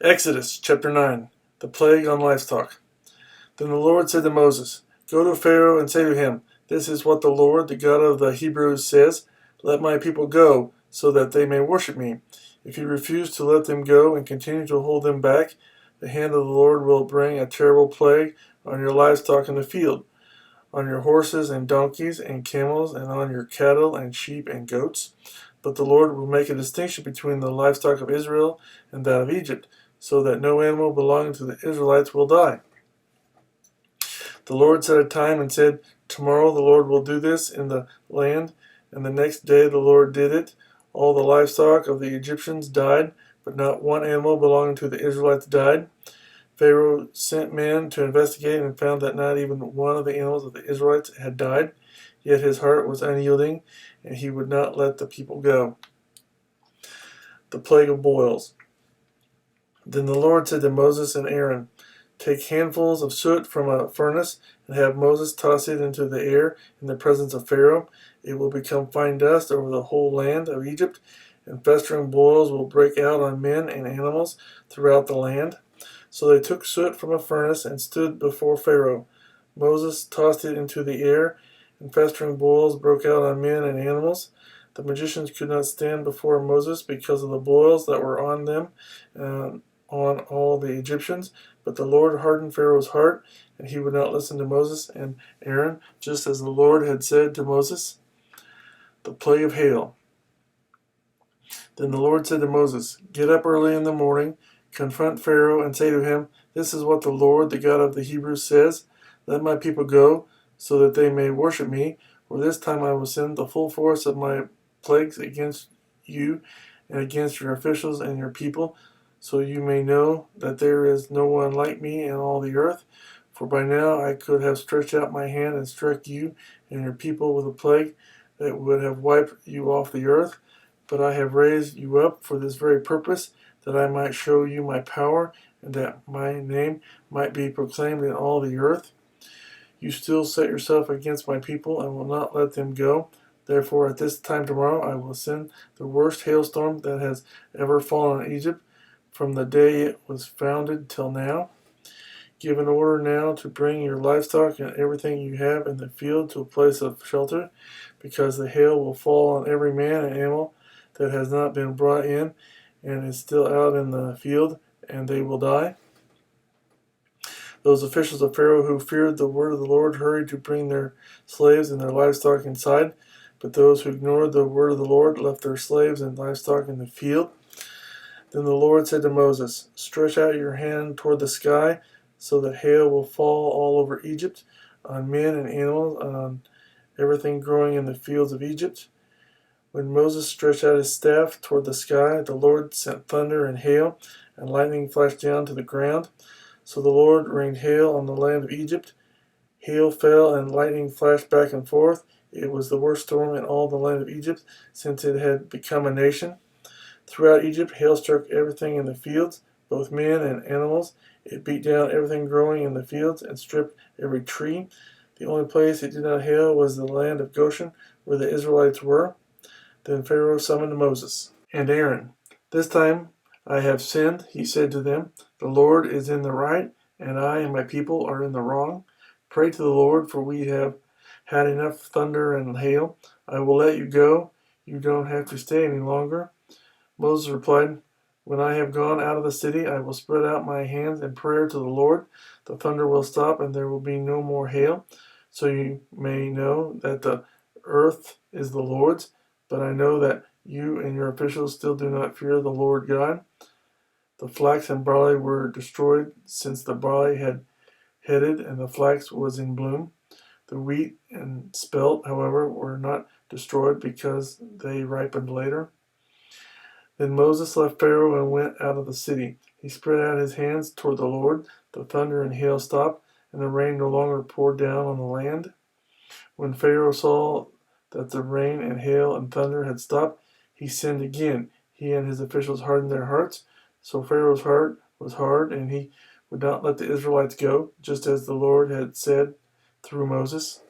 Exodus chapter 9. The plague on livestock. Then the Lord said to Moses, "Go to Pharaoh and say to him, 'This is what the Lord, the God of the Hebrews, says. Let my people go, so that they may worship me. If you refuse to let them go and continue to hold them back, the hand of the Lord will bring a terrible plague on your livestock in the field, on your horses and donkeys and camels, and on your cattle and sheep and goats. But the Lord will make a distinction between the livestock of Israel and that of Egypt, so that no animal belonging to the Israelites will die.' The Lord set a time and said, 'Tomorrow the Lord will do this in the land.' And the next day the Lord did it. All the livestock of the Egyptians died, but not one animal belonging to the Israelites died. Pharaoh sent men to investigate and found that not even one of the animals of the Israelites had died. Yet his heart was unyielding, and he would not let the people go. The plague of boils. Then the Lord said to Moses and Aaron, "Take handfuls of soot from a furnace and have Moses toss it into the air in the presence of Pharaoh. It will become fine dust over the whole land of Egypt, and festering boils will break out on men and animals throughout the land." So they took soot from a furnace and stood before Pharaoh. Moses tossed it into the air, and festering boils broke out on men and animals. The magicians could not stand before Moses because of the boils that were on them and on all the Egyptians. But the Lord hardened Pharaoh's heart, and he would not listen to Moses and Aaron, just as the Lord had said to Moses. The plague of hail. Then the Lord said to Moses, "Get up early in the morning, confront Pharaoh, and say to him, 'This is what the Lord, the God of the Hebrews, says. Let my people go, so that they may worship me. For this time I will send the full force of my plagues against you and against your officials and your people, so you may know that there is no one like me in all the earth. For by now I could have stretched out my hand and struck you and your people with a plague that would have wiped you off the earth. But I have raised you up for this very purpose, that I might show you my power, and that my name might be proclaimed in all the earth. You still set yourself against my people and will not let them go. Therefore at this time tomorrow I will send the worst hailstorm that has ever fallen on Egypt from the day it was founded till now. Give an order now to bring your livestock and everything you have in the field to a place of shelter, because the hail will fall on every man and animal that has not been brought in and is still out in the field, and they will die." Those officials of Pharaoh who feared the word of the Lord hurried to bring their slaves and their livestock inside, but those who ignored the word of the Lord left their slaves and livestock in the field. Then the Lord said to Moses, "Stretch out your hand toward the sky, so that hail will fall all over Egypt, on men and animals, and on everything growing in the fields of Egypt." When Moses stretched out his staff toward the sky, the Lord sent thunder and hail, and lightning flashed down to the ground. So the Lord rained hail on the land of Egypt. Hail fell and lightning flashed back and forth. It was the worst storm in all the land of Egypt since it had become a nation. Throughout Egypt, hail struck everything in the fields, both men and animals. It beat down everything growing in the fields and stripped every tree. The only place it did not hail was the land of Goshen, where the Israelites were. Then Pharaoh summoned Moses and Aaron. "This time I have sinned," he said to them. "The Lord is in the right, and I and my people are in the wrong. Pray to the Lord, for we have had enough thunder and hail. I will let you go. You don't have to stay any longer." Moses replied, "When I have gone out of the city, I will spread out my hands in prayer to the Lord. The thunder will stop, and there will be no more hail, so you may know that the earth is the Lord's. But I know that you and your officials still do not fear the Lord God." The flax and barley were destroyed, since the barley had headed and the flax was in bloom. The wheat and spelt, however, were not destroyed because they ripened later. Then Moses left Pharaoh and went out of the city. He spread out his hands toward the Lord. The thunder and hail stopped, and the rain no longer poured down on the land. When Pharaoh saw that the rain and hail and thunder had stopped, he sinned again. He and his officials hardened their hearts. So Pharaoh's heart was hard, and he would not let the Israelites go, just as the Lord had said through Moses.